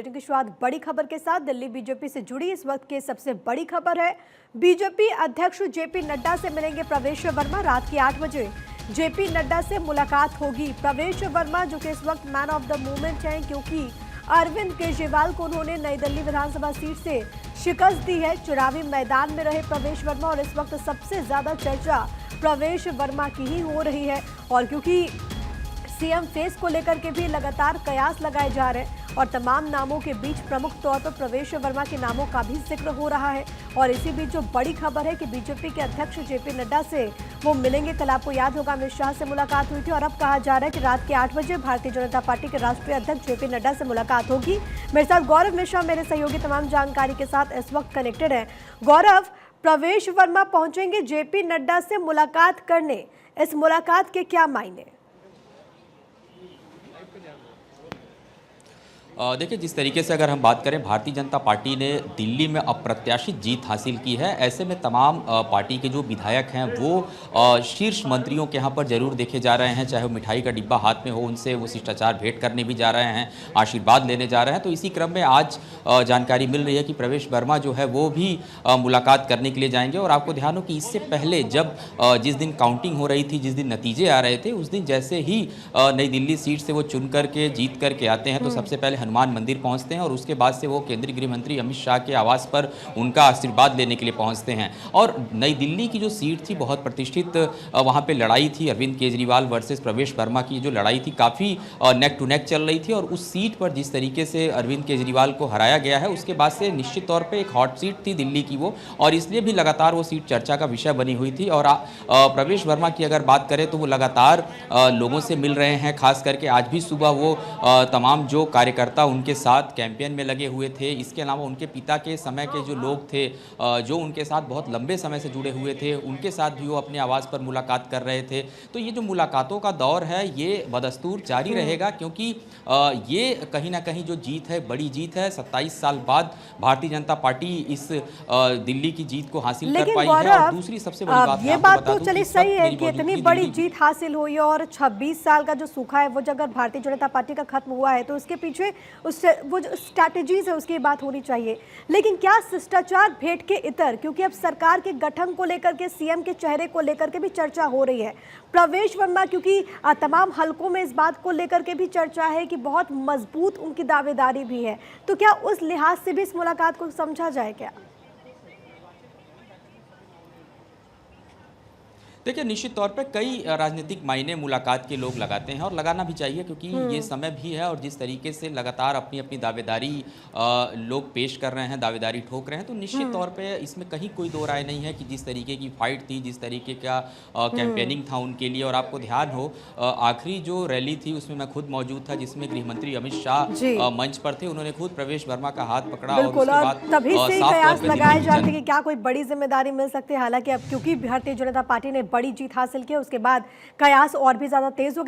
Bulletin की शुरुआत बड़ी खबर के साथ। दिल्ली बीजेपी से जुड़ी इस वक्त की सबसे बड़ी खबर है। बीजेपी अध्यक्ष जेपी नड्डा से मिलेंगे प्रवेश वर्मा। रात के 8 बजे जेपी नड्डा से मुलाकात होगी। प्रवेश वर्मा जो कि इस वक्त मैन ऑफ द मूवमेंट हैं, क्योंकि अरविंद केजरीवाल को उन्होंने नई दिल्ली विधानसभा सीट से शिकस्त दी है। चुनावी मैदान में रहे प्रवेश वर्मा और इस वक्त सबसे ज्यादा चर्चा प्रवेश वर्मा की ही हो रही है। और क्योंकि सीएम फेस को लेकर के भी लगातार कयास लगाए जा रहे हैं और तमाम नामों के बीच प्रमुख तौर पर प्रवेश वर्मा के नामों का भी जिक्र हो रहा है। और इसी बीच जो बड़ी खबर है कि बीजेपी के अध्यक्ष जेपी नड्डा से वो मिलेंगे। कल आपको याद होगा अमित शाह से मुलाकात हुई थी और अब कहा जा रहा है कि रात के 8 बजे भारतीय जनता पार्टी के राष्ट्रीय अध्यक्ष जेपी नड्डा से मुलाकात होगी। मेरे साथ गौरव मिश्रा, मेरे सहयोगी तमाम जानकारी के साथ इस वक्त कनेक्टेड है। गौरव, प्रवेश वर्मा पहुंचेंगे जेपी नड्डा से मुलाकात करने, इस मुलाकात के क्या मायने? देखिए, जिस तरीके से अगर हम बात करें, भारतीय जनता पार्टी ने दिल्ली में अप्रत्याशित जीत हासिल की है। ऐसे में तमाम पार्टी के जो विधायक हैं वो शीर्ष मंत्रियों के यहाँ पर जरूर देखे जा रहे हैं, चाहे वो मिठाई का डिब्बा हाथ में हो, उनसे वो शिष्टाचार भेंट करने भी जा रहे हैं, आशीर्वाद लेने जा रहे हैं। तो इसी क्रम में आज जानकारी मिल रही है कि प्रवेश वर्मा जो है वो भी मुलाकात करने के लिए जाएंगे। और आपको ध्यान हो कि इससे पहले जब जिस दिन काउंटिंग हो रही थी, जिस दिन नतीजे आ रहे थे, उस दिन जैसे ही नई दिल्ली सीट से वो चुन करके जीत करके आते हैं तो सबसे पहले हनुमान मंदिर पहुंचते हैं और उसके बाद से वो केंद्रीय गृह मंत्री अमित शाह के आवास पर उनका आशीर्वाद लेने के लिए पहुंचते हैं। और नई दिल्ली की जो सीट थी, बहुत प्रतिष्ठित वहां पे लड़ाई थी, अरविंद केजरीवाल वर्सेस प्रवेश वर्मा की जो लड़ाई थी काफ़ी नेक टू नेक चल रही थी। और उस सीट पर जिस तरीके से अरविंद केजरीवाल को हराया गया है, उसके बाद से निश्चित तौर पर एक हॉट सीट थी दिल्ली की वो, और इसलिए भी लगातार वो सीट चर्चा का विषय बनी हुई थी। और प्रवेश वर्मा की अगर बात करें तो वो लगातार लोगों से मिल रहे हैं। खास करके आज भी सुबह वो तमाम जो कार्यकर्ता उनके साथ कैंपेन में लगे हुए थे, इसके अलावा उनके पिता के समय के जो लोग थे जो उनके साथ बहुत लंबे समय से जुड़े हुए थे, उनके साथ भी वो अपने आवास पर मुलाकात कर रहे थे। तो ये जो मुलाकातों का दौर है ये बदस्तूर जारी रहेगा, क्योंकि ये कहीं ना कहीं जो जीत है, बड़ी जीत है। 27 साल बाद भारतीय जनता पार्टी इस दिल्ली की जीत को हासिल कर पाई है। और दूसरी सबसे बड़ी बात ये बात तो चलिए सही है कि इतनी बड़ी जीत हासिल हुई और 26 साल का जो सूखा है वो अगर भारतीय जनता पार्टी का खत्म हुआ है तो उसके पीछे वो जो स्ट्रैटेजीज है उसकी बात होनी चाहिए। लेकिन क्या शिष्टाचार भेंट के इतर, क्योंकि अब सरकार के गठन को लेकर के, सीएम के चेहरे को लेकर के भी चर्चा हो रही है। प्रवेश वर्मा क्योंकि तमाम हलकों में इस बात को लेकर के भी चर्चा है कि बहुत मजबूत उनकी दावेदारी भी है, तो क्या उस लिहाज से भी इस मुलाकात को समझा जाए क्या? देखिए, निश्चित तौर पे कई राजनीतिक मायने मुलाकात के लोग लगाते हैं और लगाना भी चाहिए, क्योंकि ये समय भी है और जिस तरीके से लगातार अपनी अपनी दावेदारी लोग पेश कर रहे हैं, दावेदारी ठोक रहे हैं, तो निश्चित तौर पे इसमें कहीं कोई दो राय नहीं है कि जिस तरीके की फाइट थी, जिस तरीके का कैंपेनिंग था उनके लिए। और आपको ध्यान हो आखिरी जो रैली थी उसमें मैं खुद मौजूद था, जिसमें गृह मंत्री अमित शाह मंच पर थे। उन्होंने खुद प्रवेश वर्मा का हाथ पकड़ा और उसके बाद तभी से कयास लगाए जाते हैं कि क्या कोई बड़ी जिम्मेदारी मिल सकती है। हालांकि अब क्योंकि भारतीय जनता पार्टी ने बड़ी जीत हासिल की, उसके बाद कयास और भी ज्यादा तेज हो गए।